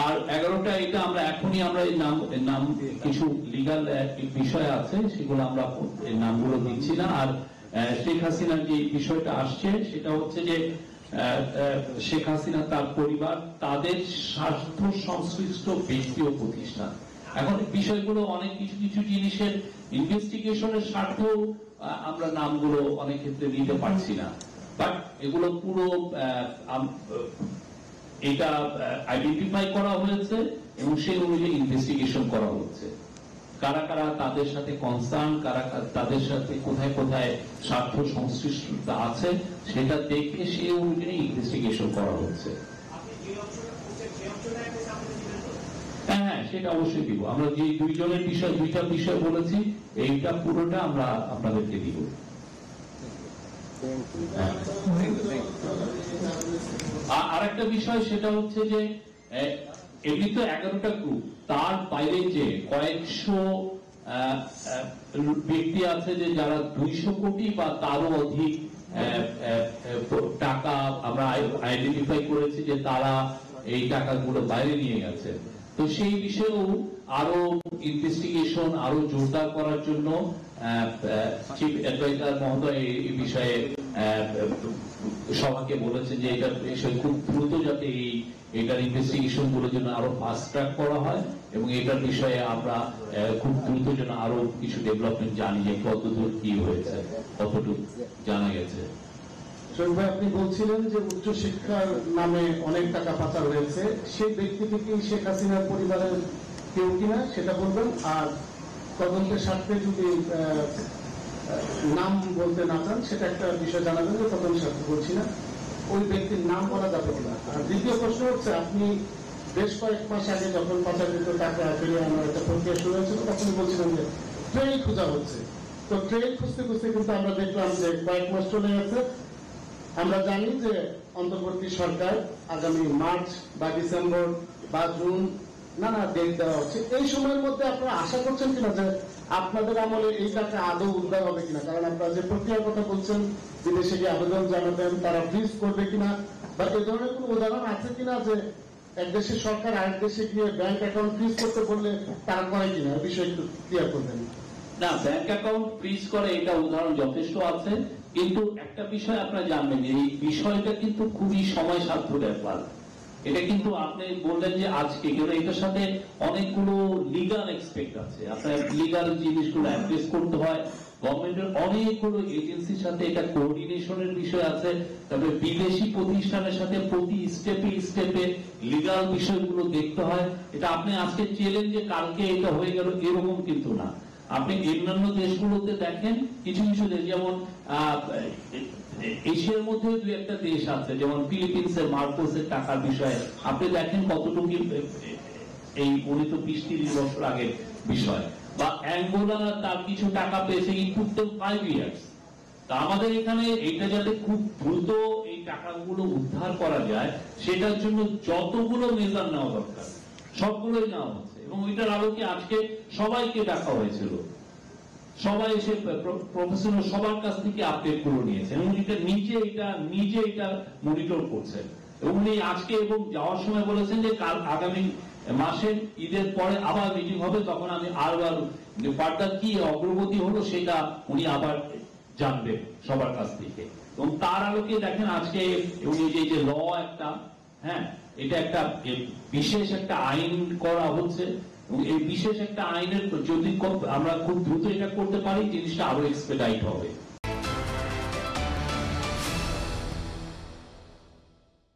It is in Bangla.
আর 11টা এটা আমরা এখনই আমরা এই নাম কিছু লিগাল বিষয় আছে সেগুলো আমরা নামগুলো দিচ্ছি না। আর শেখ হাসিনার যে বিষয়টা আসছে সেটা হচ্ছে যে শেখ হাসিনা তার পরিবার তাদের স্বার্থ সংশ্লিষ্ট ব্যক্তি ও প্রতিষ্ঠান। এখন বিষয়গুলো অনেক কিছু কিছু জিনিসের ইনভেস্টিগেশনের স্বার্থেও আমরা নামগুলো অনেক ক্ষেত্রে নিতে পারছি না, বাট এগুলো পুরো এটা আইডেন্টিফাই করা হয়েছে এবং সেই অনুযায়ী ইনভেস্টিগেশন করা হচ্ছে। কারা কারা তাদের সাথে কনসার্ন, কারা তাদের সাথে কোথায় কোথায় স্বার্থ সংশ্লিষ্টতা আছে সেটা দেখে সেই অনুযায়ী ইনভেস্টিগেশন করা হচ্ছে। হ্যাঁ, সেটা অবশ্যই দিব। আমরা যে দুইটা বিষয় বলেছি এইটা পুরোটা আমরা আপনাদেরকে দিব। আর একটা বিষয় সেটা হচ্ছে যে এমনি তো 11টা গ্রুপ, তার বাইরে যে কয়েকশো ব্যক্তি আছে যে যারা 200 কোটি বা তারও অধিক টাকা আমরা আইডেন্টিফাই করেছি যে তারা এই টাকাগুলো বাইরে নিয়ে গেছে। তো সেই বিষয়েও আরো ইনভেস্টিগেশন আরো জোরদার করার জন্য চিফ অ্যাডভাইজার মহোদয় এই বিষয়ে সবাইকে বলেছেন যে এটা বিষয় খুব দ্রুত যাতে এটার ইনভেস্টিগেশন গুলোর জন্য আরো ফাস্ট ট্র্যাক করা হয় এবং এটার বিষয়ে আমরা খুব দ্রুত যেন আরো কিছু ডেভেলপমেন্ট জানি যে কতদূর কি হয়েছে, কতটুকু জানা গেছে। ভাই, আপনি বলছিলেন যে উচ্চশিক্ষার নামে অনেক টাকা পাচার হয়েছে, সেই ব্যক্তিটি কি শেখ হাসিনার পরিবারের কেউ কিনা সেটা বলবেন। আর তদন্তের স্বার্থে যদি নাম বলতে না চান সেটা একটা বিষয় জানাবেন যে তদন্ত স্বার্থে বলছি না, ওই ব্যক্তির নাম বলা যাবে কিনা। আর দ্বিতীয় প্রশ্ন হচ্ছে, আপনি বেশ কয়েক মাস আগে যখন পাচারকৃত টাকা ফিরিয়ে আনার একটা প্রক্রিয়া শুরু হয়েছিল তখন বলছিলেন যে ট্রেন খোঁজা হচ্ছে। তো ট্রেন খুঁজতে খুঁজতে কিন্তু আমরা দেখলাম যে কয়েক মাস চলে গেছে। আমরা জানি যে অন্তর্বর্তী সরকার আগামী মার্চ বা ডিসেম্বর বা জুন নানা ডেট দেওয়া হচ্ছে। এই সময়ের মধ্যে আপনারা আশা করছেন কিনা যে আপনাদের আমলে এই টাকা আদৌ উদ্ধার হবে কিনা? কারণ আপনারা যে প্রক্রিয়ার কথা বলছেন, বিদেশে গিয়ে আবেদন জানাবেন, তারা ফ্রিজ করবে কিনা, বা এই ধরনের কোন উদাহরণ আছে কিনা যে এক দেশের সরকার আরেক দেশে গিয়ে ব্যাংক অ্যাকাউন্ট ফ্রিজ করতে বললে তারা করে কিনা? এই বিষয়ে একটু ক্লিয়ার করবেন। না, ব্যাংক অ্যাকাউন্ট ফ্রিজ করে এটা উদাহরণ যথেষ্ট আছে, কিন্তু একটা বিষয় আপনারা জানবেন, এই বিষয়টা কিন্তু খুবই সময় সাধ্য ব্যাপার। এটা কিন্তু আপনি বললেন যে আজকে, কিন্তু এটার সাথে অনেকগুলো লিগাল এক্সপেক্ট আছে। আপনার লিগাল জিনিসগুলো অ্যাড্রেস করতে হয়, গভর্নমেন্টের অনেকগুলো এজেন্সির সাথে এটা কোঅর্ডিনেশনের বিষয় আছে, তারপরে বিদেশি প্রতিষ্ঠানের সাথে প্রতি স্টেপে লিগাল বিষয়গুলো দেখতে হয়। এটা আপনি আজকে চেলেন যে কালকে এটা হয়ে গেল এরকম কিন্তু না। আপনি অন্যান্য দেশগুলোতে দেখেন, কিছু কিছু দেশ যেমন এশিয়ার মধ্যে দু একটা দেশ আছে, যেমন ফিলিপিন্সের মার্কোসের টাকার বিষয়ে আপনি দেখেন কতটুকু এই 20-30 বছর আগের বিষয়, বা অ্যাঙ্গোলা তার কিছু টাকা পেয়েছে কিন্তু 5 ইয়ার্স। তা আমাদের এখানে এইটা যাতে খুব দ্রুত এই টাকাগুলো উদ্ধার করা যায় সেটার জন্য যতগুলো মেজার নেওয়া দরকার সবগুলোই নেওয়া হচ্ছে, এবং ওইটার আলোকে আজকে সবাইকে ডাকা হয়েছিল, সবাই এসে প্রফেশনাল সবার কাছ থেকে আপডেট গুলো নিয়েছেন এবং নিজে এটা মনিটর করছেন। এবং উনি আজকে এবং যাওয়ার সময় বলেছেন যে কাল আগামী মাসের ঈদের পরে আবার মিটিং হবে, তখন আমি আরবার ফার্দার কি অগ্রগতি হলো সেটা উনি আবার জানবেন সবার কাছ থেকে। এবং তার আলোকে দেখেন আজকে উনি যে ল একটা, হ্যাঁ, এটা একটা বিশেষ একটা আইন করা হচ্ছে, এবং এই বিশেষ একটা আইনের যদি আমরা খুব দ্রুত এটা করতে পারি জিনিসটা আরো এক্সপেডাইট হবে।